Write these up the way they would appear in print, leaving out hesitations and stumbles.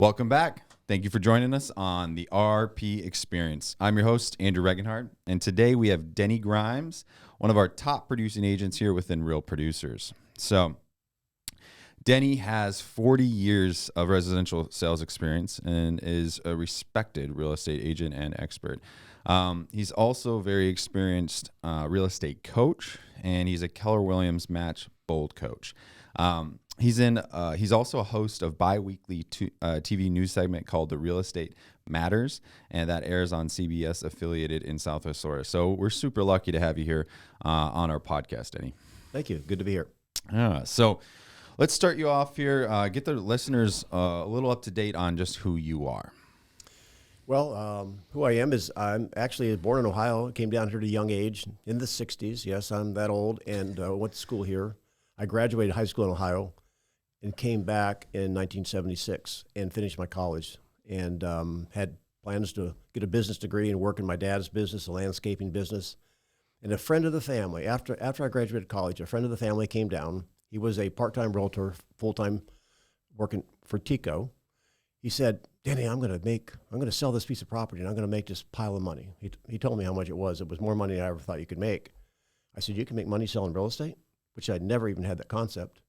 Welcome back. Thank you for joining us on the RP Experience. I'm your host, Andrew Regenhardt, and today we have Denny Grimes, one of our top producing agents here within Real Producers. So, Denny has 40 years of residential sales experience and is a respected real estate agent and expert. He's also a very experienced real estate coach, and he's a Keller Williams Match Bold coach. He's also a host of bi-weekly TV news segment called The Real Estate Matters, and that airs on CBS affiliated in Southwest Florida. So we're super lucky to have you here on our podcast, Denny. Thank you. Good to be here. So let's start you off here. Get the listeners a little up to date on just who you are. Well, who I am is I'm actually born in Ohio. Came down here at a young age in the 60s. Yes, I'm that old, and went to school here. I graduated high school in Ohio and came back in 1976 and finished my college and had plans to get a business degree and work in my dad's business, a landscaping business. And a friend of the family, after I graduated college, a friend of the family came down. He was a part-time realtor, full-time working for Tico. He said, "Danny, I'm going to sell this piece of property and I'm going to make this pile of money." He told me how much it was. It was more money than I ever thought you could make. I said, "You can make money selling real estate?" Which I'd never even had that concept.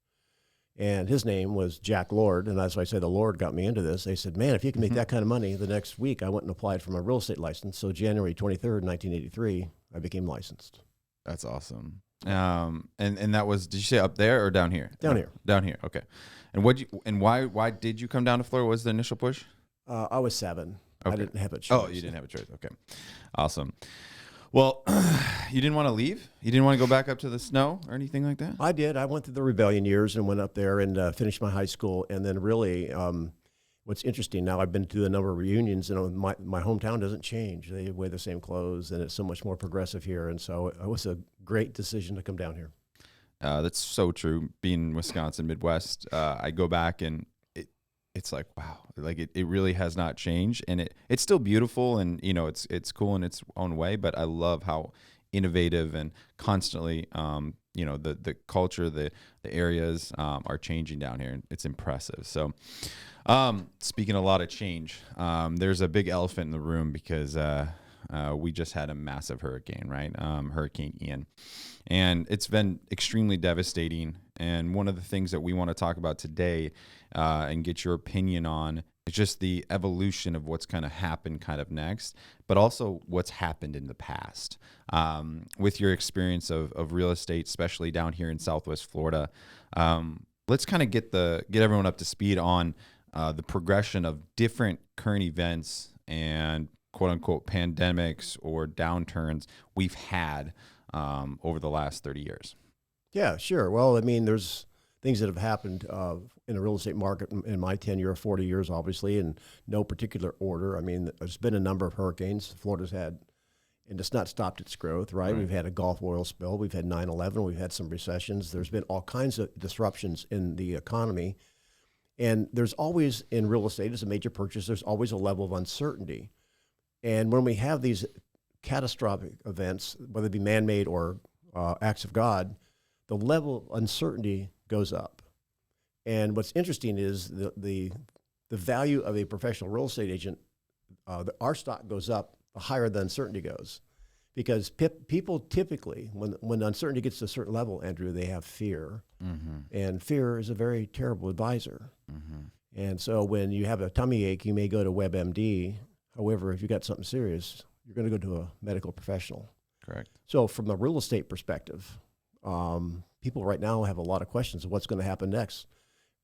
And his name was Jack Lord, and that's why I say the Lord got me into this. They said, "Man, if you can make that kind of money," the next week I went and applied for my real estate license. So January 23rd, 1983, I became licensed. That's awesome. And that was, did you say up there or down here? Down here. Down here. Okay. And why did you come down to Florida? What was the initial push? I was 7. Okay. I didn't have a choice. Oh, you didn't have a choice. Okay. Awesome. Well, you didn't want to leave? You didn't want to go back up to the snow or anything like that? I did. I went through the rebellion years and went up there and finished my high school. And then really, what's interesting now, I've been to a number of reunions, and my hometown doesn't change. They wear the same clothes, and it's so much more progressive here. And so it was a great decision to come down here. That's so true. Being in Wisconsin, Midwest, I go back and it's like, wow, like it really has not changed, and it's still beautiful, and it's cool in its own way. But I love how innovative and constantly, the culture, the areas are changing down here. It's impressive. So, speaking of a lot of change, there's a big elephant in the room because we just had a massive hurricane, right? Hurricane Ian. And it's been extremely devastating. And one of the things that we want to talk about today and get your opinion on is just the evolution of what's going to happen kind of next, but also what's happened in the past. With your experience of real estate, especially down here in Southwest Florida, let's kind of get everyone up to speed on the progression of different current events and quote unquote pandemics or downturns we've had over the last 30 years. Yeah, sure. Well, I mean, there's things that have happened in the real estate market in my tenure of 40 years, obviously, in no particular order. I mean, there's been a number of hurricanes Florida's had, and it's not stopped its growth, right? We've had a Gulf oil spill. We've had 9/11. We've had some recessions. There's been all kinds of disruptions in the economy. And there's always, in real estate, as a major purchase, there's always a level of uncertainty. And when we have these catastrophic events, whether it be man-made or acts of God, the level of uncertainty goes up. And what's interesting is the value of a professional real estate agent, our stock goes up the higher the uncertainty goes. Because people typically, when uncertainty gets to a certain level, Andrew, they have fear. Mm-hmm. And fear is a very terrible advisor. Mm-hmm. And so when you have a tummy ache, you may go to WebMD. However, if you got something serious, you're going to go to a medical professional. Correct. So from the real estate perspective, people right now have a lot of questions of what's going to happen next.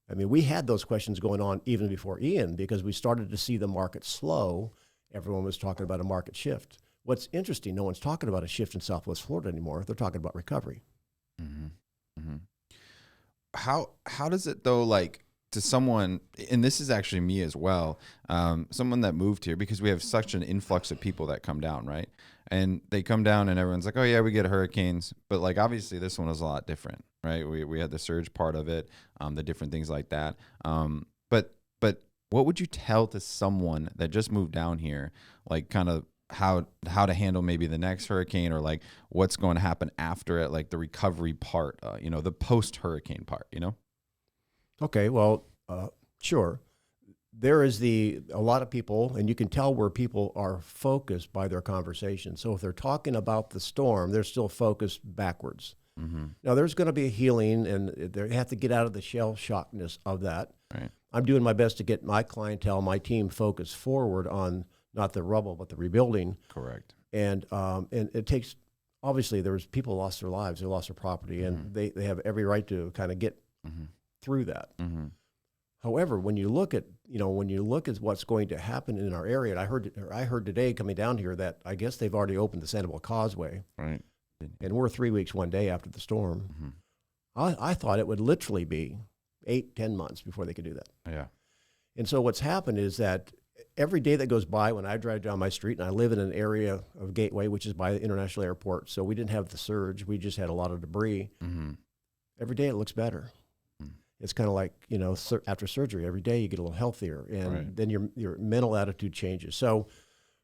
I mean, we had those questions going on even before Ian because we started to see the market slow. Everyone was talking about a market shift. What's interesting, no one's talking about a shift in Southwest Florida anymore. They're talking about recovery. Mm-hmm. Mm-hmm. How does it though, like to someone, and this is actually me as well, someone that moved here because we have such an influx of people that come down, right? And they come down and everyone's like, oh yeah, we get hurricanes. But like, obviously this one was a lot different, right? We had the surge part of it, the different things like that. But what would you tell to someone that just moved down here, like kind of how to handle maybe the next hurricane or like what's going to happen after it, like the recovery part, the post-hurricane part, Okay, well, sure. there is a lot of people, and you can tell where people are focused by their conversation. So if they're talking about the storm, they're still focused backwards. Mm-hmm. Now there's going to be a healing, and they have to get out of the shell shockness of that. Right. I'm doing my best to get my clientele, my team focused forward on not the rubble, but the rebuilding. Correct. And it takes, obviously there's people lost their lives, they lost their property, and they have every right to kind of get through that. Mm-hmm. However, when you look at what's going to happen in our area, and I heard today coming down here that I guess they've already opened the Sandoval Causeway, Right. and we're 3 weeks, 1 day after the storm. I thought it would literally be 8-10 months before they could do that. Yeah. And so what's happened is that every day that goes by, when I drive down my street, and I live in an area of Gateway, which is by the international airport, so we didn't have the surge, we just had a lot of debris. Every day it looks better. It's kind of like, after surgery, every day you get a little healthier, and then your mental attitude changes. So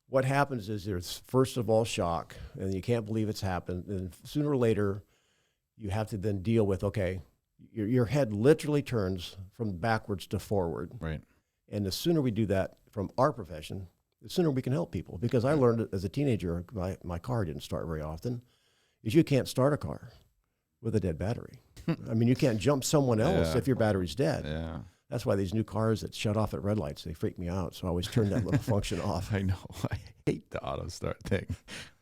what happens is there's, first of all, shock, and you can't believe it's happened. And sooner or later, you have to then deal with, okay, your head literally turns from backwards to forward. Right. And the sooner we do that from our profession, the sooner we can help people. Because I learned as a teenager, my car didn't start very often, is you can't start a car with a dead battery. I mean, you can't jump someone else if your battery's dead. Yeah. That's why these new cars that shut off at red lights, they freak me out. So I always turn that little function off. I know. I hate the auto start thing.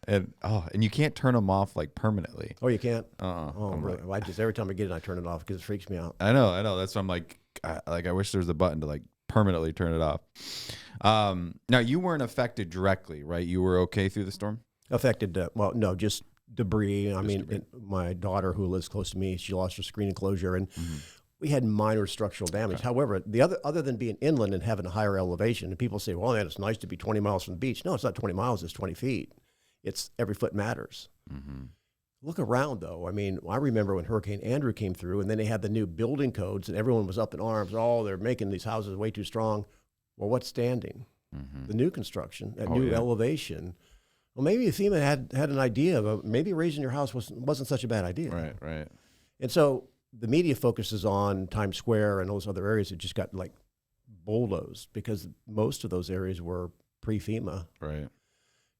And you can't turn them off like permanently. Oh, you can't? Oh, really? Well, every time I get it, I turn it off because it freaks me out. I know. That's why I'm like, I wish there was a button to like permanently turn it off. Now you weren't affected directly, right? You were okay through the storm? Affected, well, no, just debris. I mean, my daughter who lives close to me, she lost her screen enclosure, and we had minor structural damage. Okay. However, other than being inland and having a higher elevation, and people say, well, man, it's nice to be 20 miles from the beach. No, it's not 20 miles, it's 20 feet. It's every foot matters. Look around, though. I mean, I remember when Hurricane Andrew came through, and then they had the new building codes, and everyone was up in arms. Oh, they're making these houses way too strong. Well, what's standing? The new construction, that new elevation. Well, maybe FEMA had an idea of maybe raising your house wasn't such a bad idea. Right. And so the media focuses on Times Square and those other areas that just got like bulldozed because most of those areas were pre-FEMA. Right.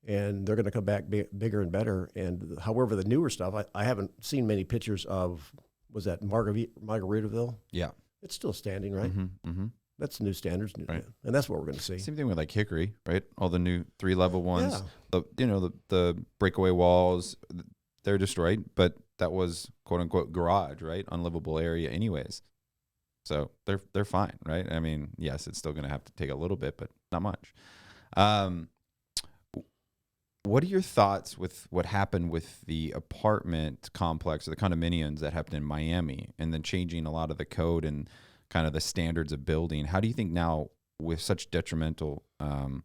And they're going to come back bigger and better. And however, the newer stuff, I haven't seen many pictures of, was that Margaritaville? Yeah. It's still standing, right? That's the new standards, right? And that's what we're going to see. Same thing with like Hickory, right? All the new 3-level ones. Yeah. The breakaway walls, they're destroyed, but that was quote unquote garage, right? Unlivable area, anyways. So they're fine, right? I mean, yes, it's still going to have to take a little bit, but not much. What are your thoughts with what happened with the apartment complex or the condominiums that happened in Miami, and then changing a lot of the code and kind of the standards of building? How do you think now, with such detrimental, so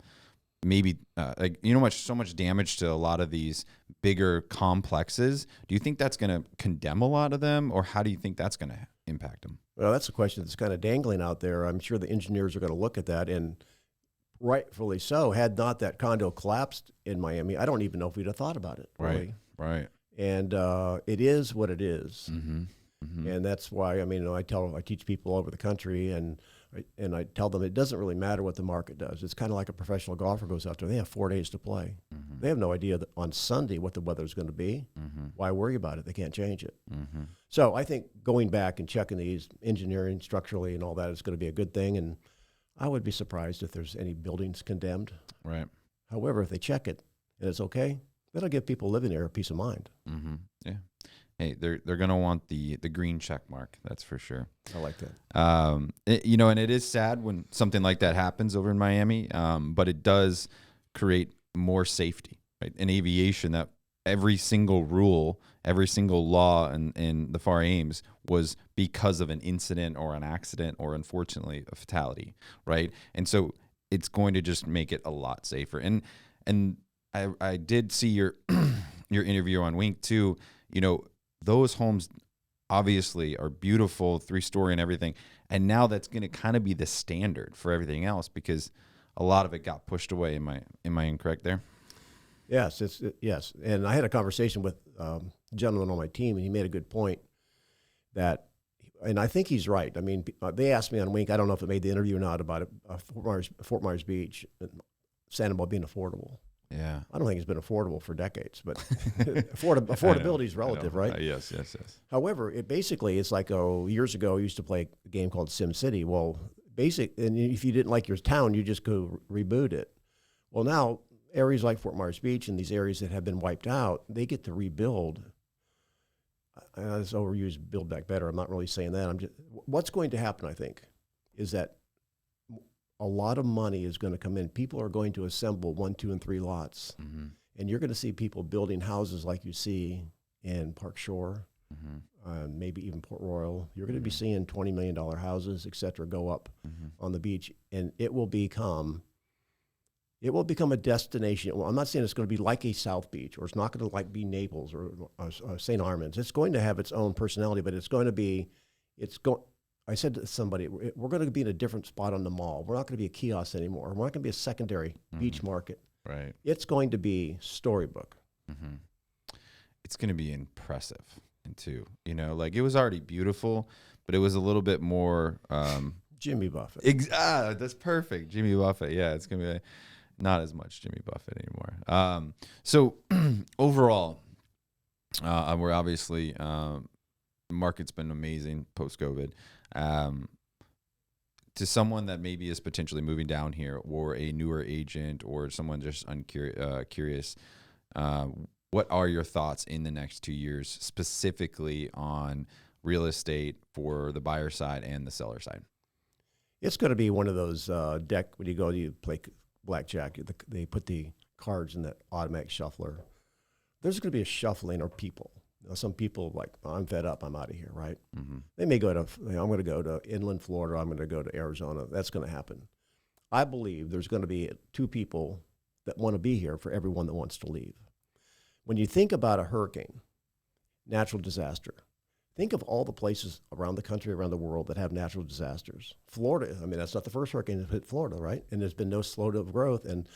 much damage to a lot of these bigger complexes, do you think that's going to condemn a lot of them, or how do you think that's going to impact them? Well, that's a question that's kind of dangling out there. I'm sure the engineers are going to look at that, and rightfully so. Had not that condo collapsed in Miami, I don't even know if we'd have thought about it. Really. Right. And it is what it is. And that's why, I mean, I teach people all over the country, and I tell them it doesn't really matter what the market does. It's kind of like a professional golfer goes out there. They have 4 days to play. They have no idea that on Sunday what the weather is going to be. Why worry about it? They can't change it. So I think going back and checking these engineering structurally and all that is going to be a good thing. And I would be surprised if there's any buildings condemned. Right. However, if they check it and it's okay, that'll give people living there a peace of mind. Yeah. Hey, they're gonna want the green check mark. That's for sure. I like that. And it is sad when something like that happens over in Miami. But it does create more safety, right? In aviation, that every single rule, every single law in the FAR Ames was because of an incident or an accident or, unfortunately, a fatality, right? And so it's going to just make it a lot safer. And I did see your your interview on Wink too. Those homes obviously are beautiful, 3-story and everything. And now that's going to kind of be the standard for everything else because a lot of it got pushed away. Am I incorrect there? Yes, yes. And I had a conversation with a gentleman on my team, and he made a good point that and I think he's right. I mean, they asked me on Wink, I don't know if it made the interview or not, about it, Fort Myers Beach, and Sanibel being affordable. Yeah. I don't think it's been affordable for decades, but affordability is relative, right? Yes. However, it's like, years ago, I used to play a game called Sim City. Well, and if you didn't like your town, you just go reboot it. Well, now areas like Fort Myers Beach and these areas that have been wiped out, they get to rebuild. It's overused, build back better. I'm not really saying that. What's going to happen, I think, is that a lot of money is going to come in. People are going to assemble 1, 2, and 3 lots. Mm-hmm. And you're going to see people building houses like you see in Park Shore, maybe even Port Royal. You're going to be seeing $20 million houses, et cetera, go up on the beach. And it will become a destination. Well, I'm not saying it's going to be like a South Beach, or it's not going to be Naples or St. Armands. It's going to have its own personality, but I said to somebody, we're going to be in a different spot on the mall. We're not going to be a kiosk anymore. We're not going to be a secondary beach market. Right. It's going to be storybook. Mm-hmm. It's going to be impressive, too. It was already beautiful, but it was a little bit more. Jimmy Buffett. That's perfect. Jimmy Buffett. Yeah, it's going to be not as much Jimmy Buffett anymore. So overall, we're obviously, the market's been amazing post-COVID. To someone that maybe is potentially moving down here, or a newer agent, or someone just curious, what are your thoughts in the next 2 years, specifically on real estate for the buyer side and the seller side? It's going to be one of those deck when you play blackjack. They put the cards in that automatic shuffler. There's going to be a shuffling of people. Some people I'm fed up, I'm out of here, right? Mm-hmm. They may I'm going to go to inland Florida, I'm going to go to Arizona. That's going to happen. I believe there's going to be 2 people that want to be here for everyone that wants to leave. When you think about a hurricane, natural disaster, think of all the places around the country, around the world that have natural disasters. Florida, that's not the first hurricane that hit Florida, right? And there's been no slowdown of growth. And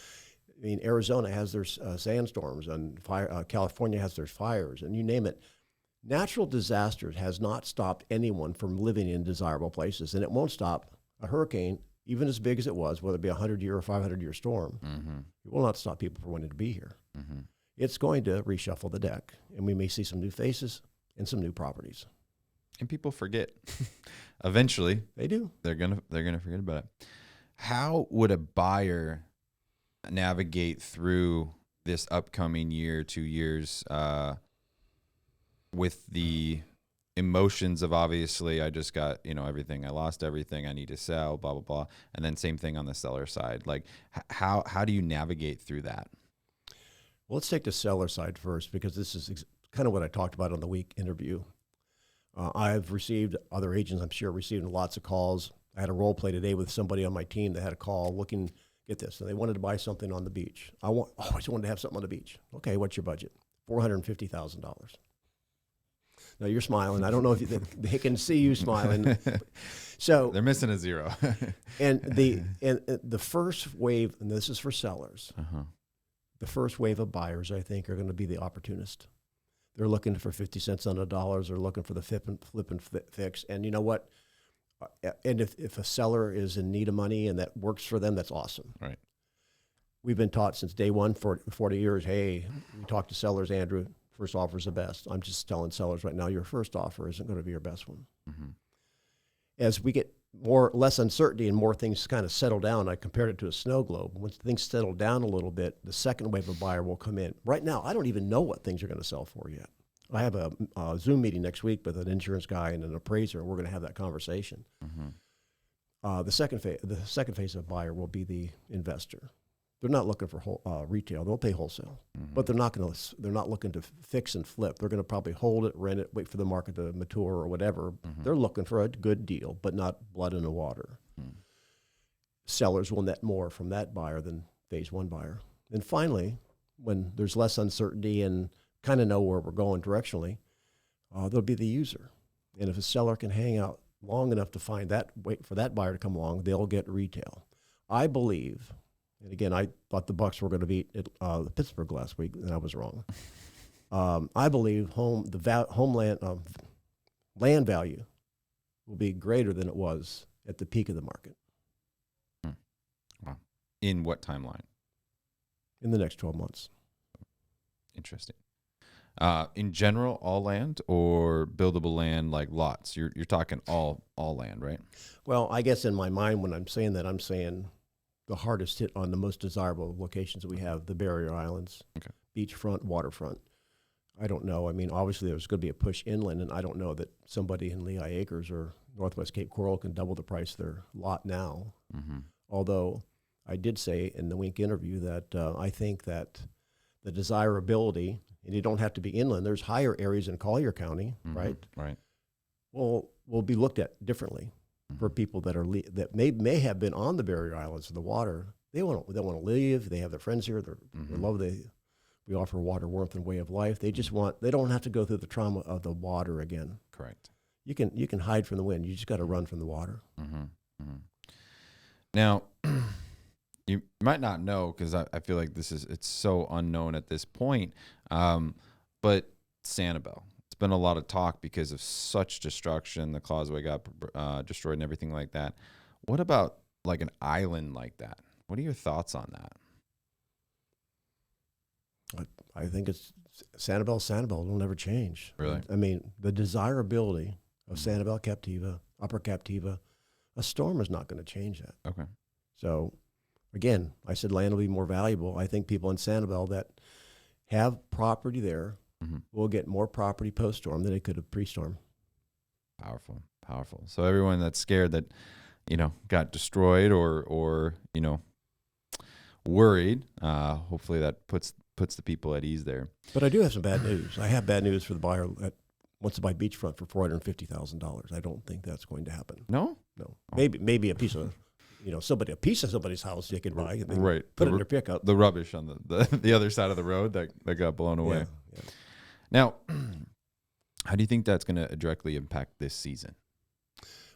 Arizona has their sandstorms, and California has their fires, and you name it. Natural disasters has not stopped anyone from living in desirable places, and it won't stop a hurricane, even as big as it was, whether it be a 100-year or 500-year storm. Mm-hmm. It will not stop people from wanting to be here. Mm-hmm. It's going to reshuffle the deck, and we may see some new faces and some new properties. And people forget. Eventually, they do. They're gonna forget about it. How would a buyer navigate through this upcoming year, 2 years, with the emotions of, obviously, I just got, everything, I lost everything, I need to sell, blah, blah, blah. And then same thing on the seller side. How do you navigate through that? Well, let's take the seller side first, because this is kind of what I talked about on the week interview. I've received, other agents I'm sure received lots of calls. I had a role play today with somebody on my team that had a call looking, get this, and they wanted to buy something on the beach. I always wanted to have something on the beach. Okay, what's your budget? $450,000. Now you're smiling. I don't know if they can see you smiling. So they're missing a zero. and the first wave, and this is for sellers, the first wave of buyers, I think, are going to be the opportunist. They're looking for 50 cents on the dollar. They're looking for the flip and fix. And you know what? And if a seller is in need of money and that works for them, that's awesome. Right. We've been taught since day one for 40 years, hey, we talk to sellers, Andrew, first offer is the best. I'm just telling sellers right now, your first offer isn't going to be your best one. Mm-hmm. As we get less uncertainty and more things kind of settle down, I compared it to a snow globe. Once things settle down a little bit, the second wave of buyer will come in. Right now, I don't even know what things are going to sell for yet. I have a Zoom meeting next week with an insurance guy and an appraiser, and we're going to have that conversation. Mm-hmm. The second phase of buyer will be the investor. They're not looking for retail; they'll pay wholesale, but they're not looking to fix and flip. They're going to probably hold it, rent it, wait for the market to mature or whatever. Mm-hmm. They're looking for a good deal, but not blood in the water. Mm. Sellers will net more from that buyer than phase one buyer. And finally, when there's less uncertainty and kind of know where we're going directionally, there'll be the user. And if a seller can hang out long enough to wait for that buyer to come along, they'll get retail. I believe, and again, I thought the Bucks were going to beat Pittsburgh last week, and I was wrong. I believe land value will be greater than it was at the peak of the market Wow. In what timeline? in the next 12 months. Interesting. In general, all land or buildable land like lots? You're talking all land, right? Well, I guess in my mind, when I'm saying that, I'm saying the hardest hit on the most desirable locations that we have, the barrier islands, Okay. beachfront, waterfront. I don't know. I mean, obviously there's going to be a push inland, and I don't know that somebody in Lehigh Acres or Northwest Cape Coral can double the price of their lot now. Mm-hmm. Although I did say in the Wink interview that I think that the desirability, and you don't have to be inland, there's higher areas in Collier County, Mm-hmm. right? Right. Will be looked at differently for people that are that may have been on the barrier islands of the water. They want to live. They have their friends here. They love we offer water, warmth, and way of life. They just they don't have to go through the trauma of the water again. Correct. You can hide from the wind. You just got to run from the water. Mm-hmm. Mm-hmm. Now, you might not know because I feel like it's so unknown at this point. But Sanibel, it's been a lot of talk because of such destruction. The causeway got destroyed and everything like that. What about like an island like that? What are your thoughts on that? I think it's Sanibel. Sanibel will never change. Really? I mean, the desirability of Sanibel Captiva, Upper Captiva, a storm is not going to change that. Okay. So, again, I said land will be more valuable. I think people in Sanibel that have property there will get more property post-storm than they could have pre-storm. Powerful, powerful. So everyone that's scared that, got destroyed or worried, hopefully that puts the people at ease there. But I do have some bad news. I have bad news for the buyer that wants to buy beachfront for $450,000. I don't think that's going to happen. No? No. Maybe a piece of, a piece of somebody's house you can buy and then Right. put it in their pickup. The rubbish on the other side of the road that got blown away. Yeah. Now, how do you think that's going to directly impact this season?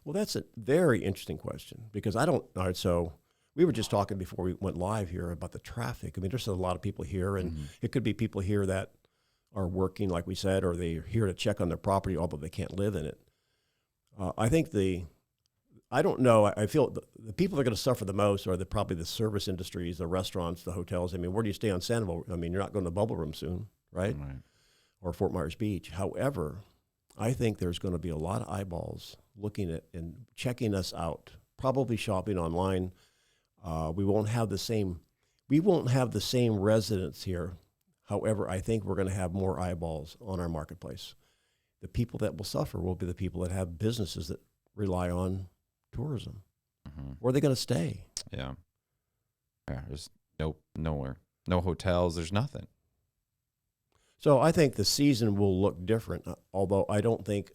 Well, that's a very interesting question because all right, so we were just talking before we went live here about the traffic. I mean, there's a lot of people here, and it could be people here that are working, like we said, or they're here to check on their property, although they can't live in it. I think I don't know. I feel the people that are going to suffer the most are probably the service industries, the restaurants, the hotels. I mean, where do you stay on Sanibel? I mean, you're not going to the Bubble Room soon, right? Or Fort Myers Beach. However, I think there's going to be a lot of eyeballs looking at and checking us out, probably shopping online. We won't have the same residents here. However, I think we're going to have more eyeballs on our marketplace. The people that will suffer will be the people that have businesses that rely on tourism. Where are they going to stay? Yeah. There's nowhere, no hotels. There's nothing. So I think the season will look different. Although I don't think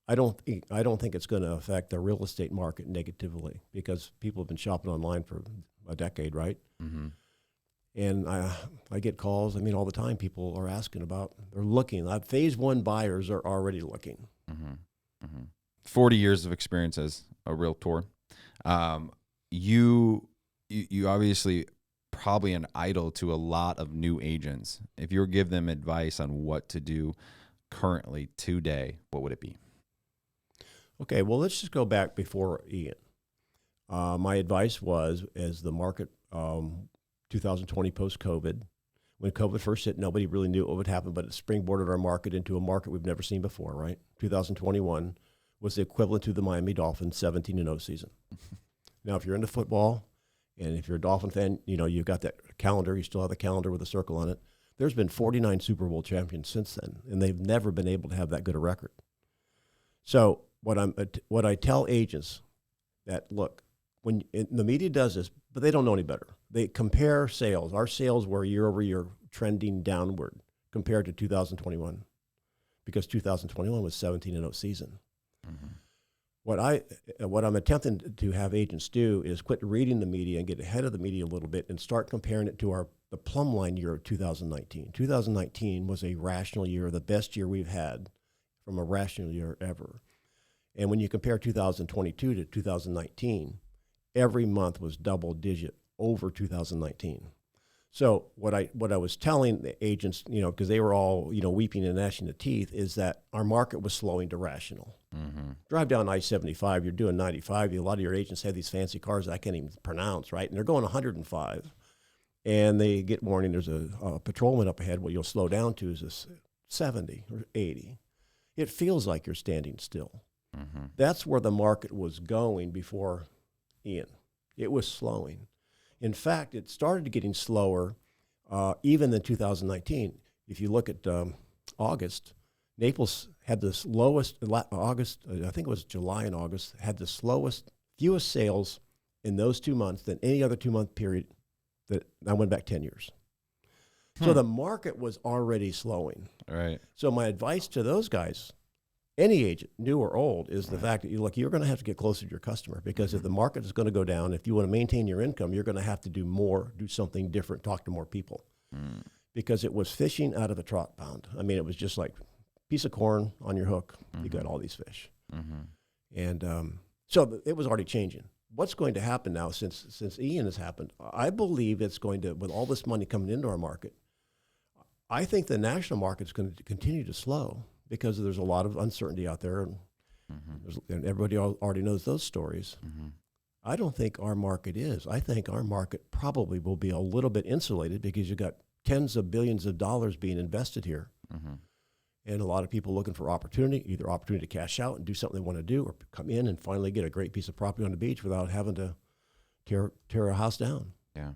it's going to affect the real estate market negatively because people have been shopping online for a decade, right? Mm-hmm. And I get calls. I mean, all the time, people are asking about. They're looking. Phase one buyers are already looking. 40 years of experience as a realtor. You obviously probably an idol to a lot of new agents. If you were to give them advice on what to do currently today, what would it be? Okay, well, let's just go back before Ian. My advice was, as the market 2020 post-COVID, when COVID first hit, nobody really knew what would happen, but it springboarded our market into a market we've never seen before, right? 2021 was the equivalent to the Miami Dolphins 17-0 season. Now, if you're into football, and if you're a Dolphin fan, you've got that calendar. You still have the calendar with a circle on it. There's been 49 Super Bowl champions since then, and they've never been able to have that good a record. So what I tell agents that, look, the media does this, but they don't know any better. They compare sales. Our sales were year over year trending downward compared to 2021 because 2021 was 17-0 season. Mm-hmm. What I'm attempting to have agents do is quit reading the media and get ahead of the media a little bit and start comparing it to the plumb line year of 2019. 2019 was a rational year, the best year we've had from a rational year ever. And when you compare 2022 to 2019, every month was double digit over 2019. So what I was telling the agents, because they were all, weeping and gnashing of teeth, is that our market was slowing to rational. Mm-hmm. Drive down I-75, you're doing 95. A lot of your agents have these fancy cars that I can't even pronounce, right? And they're going 105. And they get warning there's a patrolman up ahead. What you'll slow down to is this 70 or 80. It feels like you're standing still. Mm-hmm. That's where the market was going before Ian. It was slowing. In fact, it started getting slower even in 2019. If you look at August, Naples had the lowest, August, I think it was July and August, had the fewest sales in those 2 months than any other 2-month period that I went back 10 years. So the market was already slowing. Right. So my advice to those guys, any agent, new or old, is the fact that you're going to have to get closer to your customer, because if the market is going to go down, if you want to maintain your income, you're going to have to do more, do something different, talk to more people. Because it was fishing out of a trout pond. I mean, it was just like piece of corn on your hook. You got all these fish. And so it was already changing. What's going to happen now since Ian has happened? I believe it's going to, with all this money coming into our market, I think the national market is going to continue to slow because there's a lot of uncertainty out there, and, and everybody already knows those stories. I don't think our market is. I think our market probably will be a little bit insulated because you've got tens of billions of dollars being invested here. And a lot of people looking for opportunity, either opportunity to cash out and do something they want to do, or come in and finally get a great piece of property on the beach without having to tear a house down. Yeah.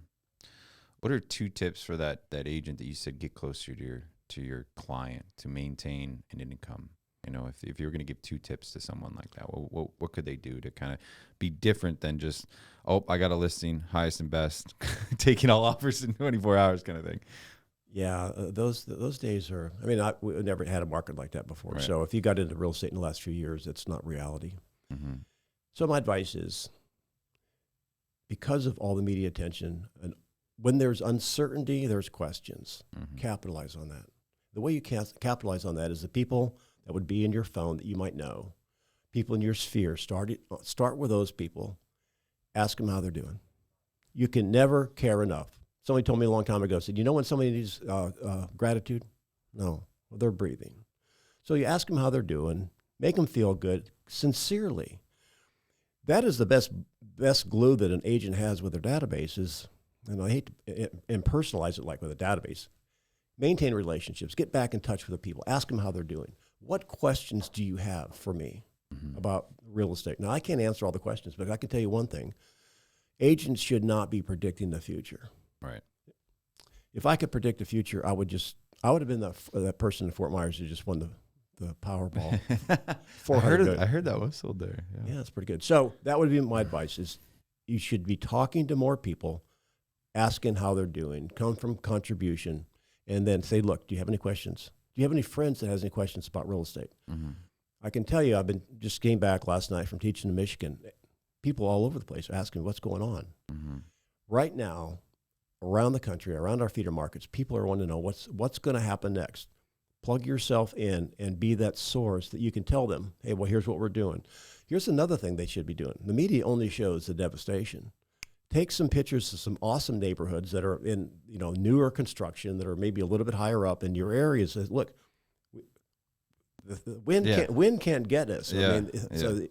What are 2 tips for that agent that you said get closer to your client to maintain an income? If you were going to give 2 tips to someone like that, what could they do to kind of be different than just, I got a listing, highest and best, taking all offers in 24 hours kind of thing? Yeah, those days are. I mean, we never had a market like that before. Right. So if you got into real estate in the last few years, it's not reality. So my advice is, because of all the media attention, and when there's uncertainty, there's questions. Capitalize on that. The way you capitalize on that is the people that would be in your phone that you might know, people in your sphere. Start with those people. Ask them how they're doing. You can never care enough. Somebody told me a long time ago, said, when somebody needs gratitude? No, well, they're breathing. So you ask them how they're doing, make them feel good, sincerely. That is the best glue that an agent has with their database is, and I hate to impersonalize it like with a database, maintain relationships, get back in touch with the people, ask them how they're doing. What questions do you have for me about real estate? Now, I can't answer all the questions, but I can tell you one thing. Agents should not be predicting the future. Right. If I could predict the future, I would have been that person in Fort Myers who just won the Powerball. I heard that whistled there. Yeah, that's pretty good. So that would be my advice: is you should be talking to more people, asking how they're doing, come from contribution, and then say, look, do you have any questions? Do you have any friends that has any questions about real estate? I can tell you, just came back last night from teaching in Michigan. People all over the place are asking what's going on. Right now, around the country, around our feeder markets, people are wanting to know what's going to happen next. Plug yourself in and be that source that you can tell them, hey, well, here's what we're doing. Here's another thing they should be doing. The media only shows the devastation. Take some pictures of some awesome neighborhoods that are in newer construction, that are maybe a little bit higher up in your areas. Look, the wind can't get us. Yeah.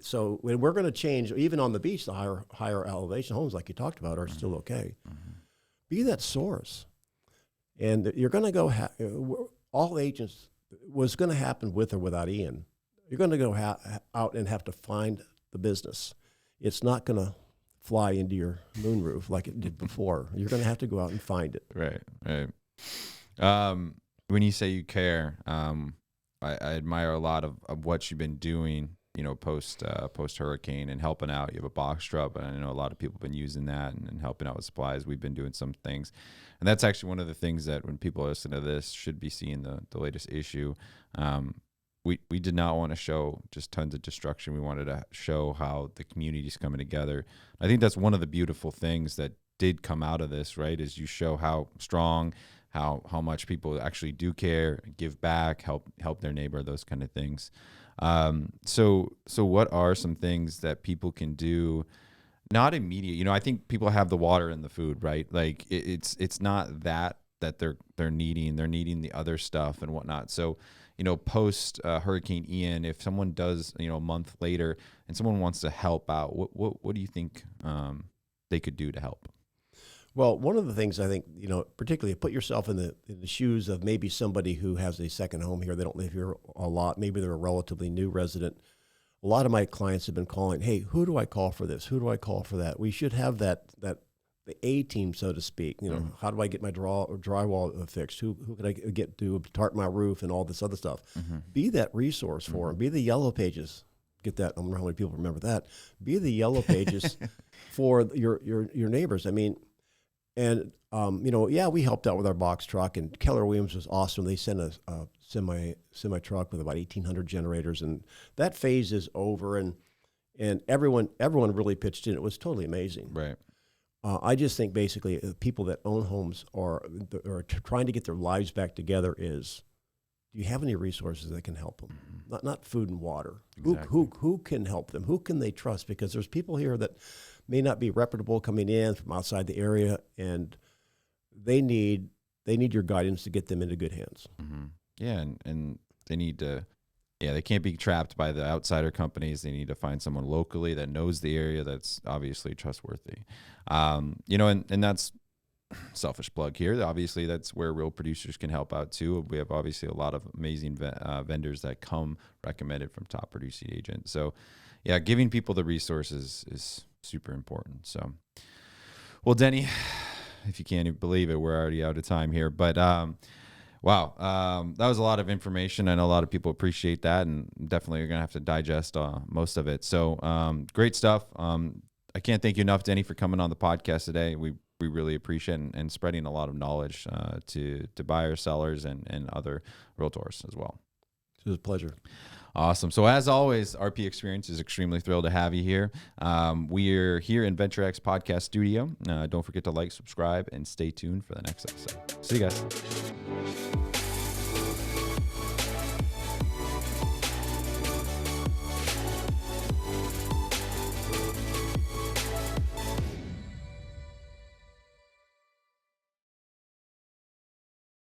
So when we're going to change, even on the beach, the higher elevation homes like you talked about are still okay. Be that source, and you're going to go. All agents was going to happen with or without Ian. You're going to go out and have to find the business. It's not going to fly into your moonroof like it did before. You're going to have to go out and find it. Right. When you say you care, I admire a lot of what you've been doing, post hurricane and helping out. You have a box truck, and I know a lot of people have been using that and helping out with supplies. We've been doing some things, and that's actually one of the things that when people listen to this should be seeing the latest issue. We did not want to show just tons of destruction. We wanted to show how the community's coming together. I think that's one of the beautiful things that did come out of this, right? Is you show how strong, how much people actually do care, give back, help their neighbor, those kind of things. So what are some things that people can do Not immediate. You know, I think people have the water and the food, right? Like it's not that they're needing. They're needing the other stuff and whatnot. So, you know, post Hurricane Ian, if someone does, you know, a month later and someone wants to help out, what do you think they could do to help? Well, one of the things I think, you know, particularly put yourself in the shoes of maybe somebody who has a second home here. They don't live here a lot. Maybe they're a relatively new resident. A lot of my clients have been calling, hey, who do I call for this? Who do I call for that? We should have the A team, so to speak. You know, how do I get my drywall fixed? Who can I get to tarp my roof and all this other stuff? Be that resource for them. Be the yellow pages. Get that? I don't know how many people remember that. Be the yellow pages for your neighbors. I mean, and you know, yeah, we helped out with our box truck, and Keller Williams was awesome. They sent a semi truck with about 1,800 generators, and that phase is over. And everyone really pitched in. It was totally amazing. Right. I just think basically people that own homes are trying to get their lives back together. Do you have any resources that can help them? Not food and water. Exactly. Who can help them? Who can they trust? Because there's people here that may not be reputable coming in from outside the area, and they need your guidance to get them into good hands. Yeah, and they need to, they can't be trapped by the outsider companies. They need to find someone locally that knows the area that's obviously trustworthy. You know, and that's selfish plug here. Obviously, that's where Real Producers can help out too. We have obviously a lot of amazing vendors that come recommended from top producing agents. So, yeah, giving people the resources is super important. So, well, Denny, if you can't even believe it, we're already out of time here. But wow, that was a lot of information. I know a lot of people appreciate that, and definitely you're gonna have to digest most of it. So great stuff. I can't thank you enough, Denny, for coming on the podcast today. We really appreciate it, and spreading a lot of knowledge to buyers, sellers, and other realtors as well. It was a pleasure. Awesome. So as always, RP Experience is extremely thrilled to have you here. We're here in VentureX Podcast Studio. Don't forget to like, subscribe, and stay tuned for the next episode. See you guys.